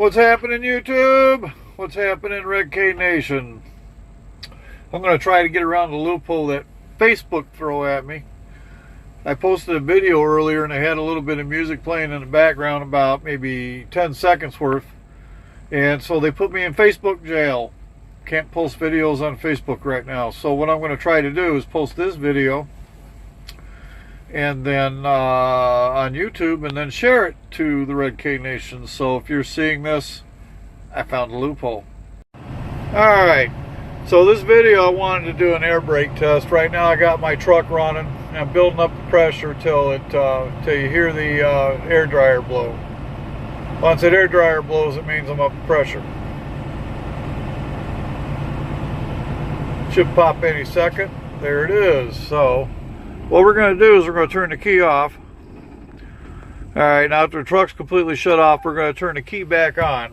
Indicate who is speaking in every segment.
Speaker 1: What's happening, YouTube? What's happening, Red K Nation? I'm going to try to get around the loophole that Facebook throw at me. I posted a video earlier and I had a little bit of music playing in the background, about maybe 10 seconds worth. And so they put me in Facebook jail. Can't post videos on Facebook right now. So what I'm going to try to do is post this video and then on YouTube, and then share it to the Red K Nation. So if you're seeing this, I found a loophole. Alright, so this video I wanted to do an air brake test. Right now I got my truck running and I'm building up the pressure till you hear the air dryer blow. Once that air dryer blows, it means I'm up the pressure. Should pop any second. There it is. So what we're going to do is we're going to turn the key off. Alright, now after the truck's completely shut off, we're going to turn the key back on.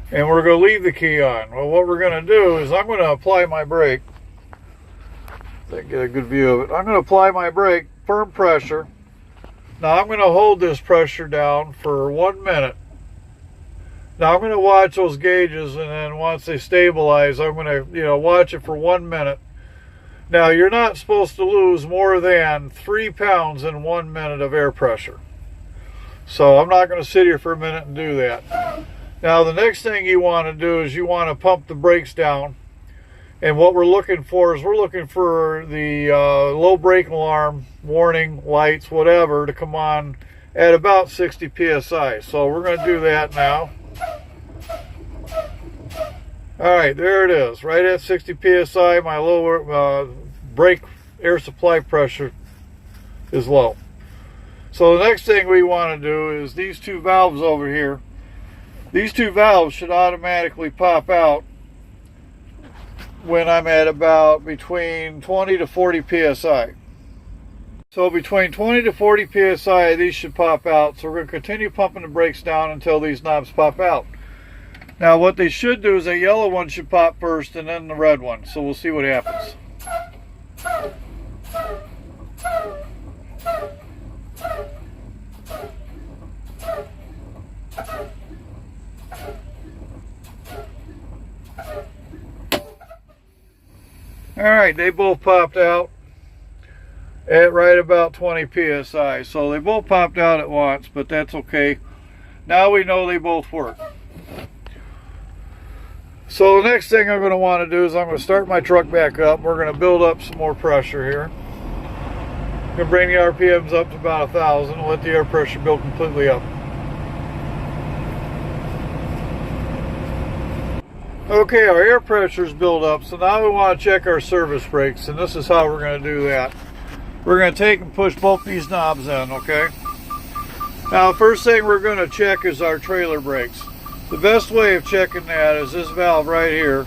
Speaker 1: And we're going to leave the key on. Well, what we're going to do is I'm going to apply my brake. Get a good view of it. I'm going to apply my brake, firm pressure. Now I'm going to hold this pressure down for 1 minute. Now I'm going to watch those gauges, and then once they stabilize, I'm going to, watch it for 1 minute. Now you're not supposed to lose more than 3 pounds in 1 minute of air pressure. So I'm not going to sit here for a minute and do that. Now the next thing you want to do is you want to pump the brakes down. And what we're looking for is the low brake alarm, warning, lights, whatever, to come on at about 60 psi. So we're going to do that now. Alright, there it is. Right at 60 psi, my lower brake air supply pressure is low. So the next thing we want to do is these two valves over here. These two valves should automatically pop out when I'm at about between 20 to 40 psi. So between 20 to 40 psi, these should pop out. So we're going to continue pumping the brakes down until these knobs pop out. Now what they should do is the yellow one should pop first and then the red one. So we'll see what happens. Alright, they both popped out at right about 20 psi. So they both popped out at once, but that's okay. Now we know they both work. So the next thing I'm going to want to do is I'm going to start my truck back up. We're going to build up some more pressure here. I'm going to bring the RPMs up to about 1,000 and let the air pressure build completely up. Okay, our air pressure's built up, so now we want to check our service brakes, and this is how we're going to do that. We're going to take and push both these knobs in, okay? Now, the first thing we're going to check is our trailer brakes. The best way of checking that is this valve right here.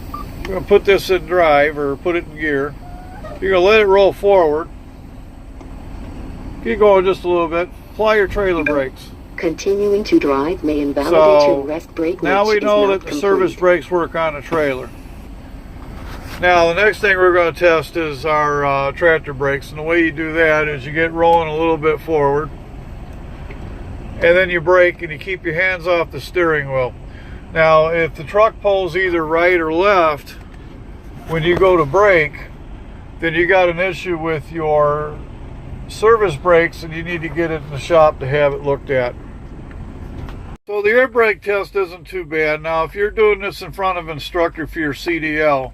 Speaker 1: I'm going to put this in drive, or put it in gear. You're going to let it roll forward. Keep going just a little bit. Apply your trailer brakes.
Speaker 2: Continuing to drive may invalidate your rest brake.
Speaker 1: Now we know that the service brakes work on the trailer. Now the next thing we're going to test is our tractor brakes, and the way you do that is you get rolling a little bit forward, and then you brake and you keep your hands off the steering wheel. Now if the truck pulls either right or left when you go to brake, then you got an issue with your service brakes and you need to get it in the shop to have it looked at. So the air brake test isn't too bad. Now if you're doing this in front of an instructor for your CDL,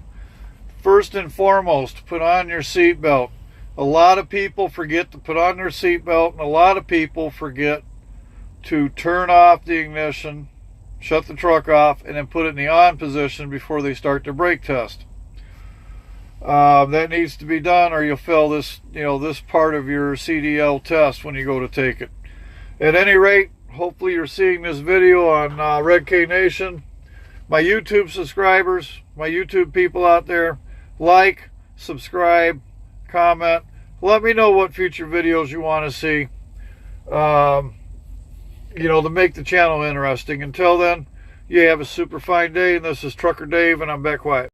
Speaker 1: first and foremost, put on your seat belt. A lot of people forget to put on their seat belt, and a lot of people forget to turn off the ignition, shut the truck off, and then put it in the on position before they start their brake test. That needs to be done, or you'll fail this, this part of your CDL test when you go to take it. At any rate, hopefully you're seeing this video on Red K Nation. My YouTube subscribers, my YouTube people out there, like, subscribe, comment. Let me know what future videos you want to see, to make the channel interesting. Until then, you have a super fine day, and this is Trucker Dave, and I'm back quiet.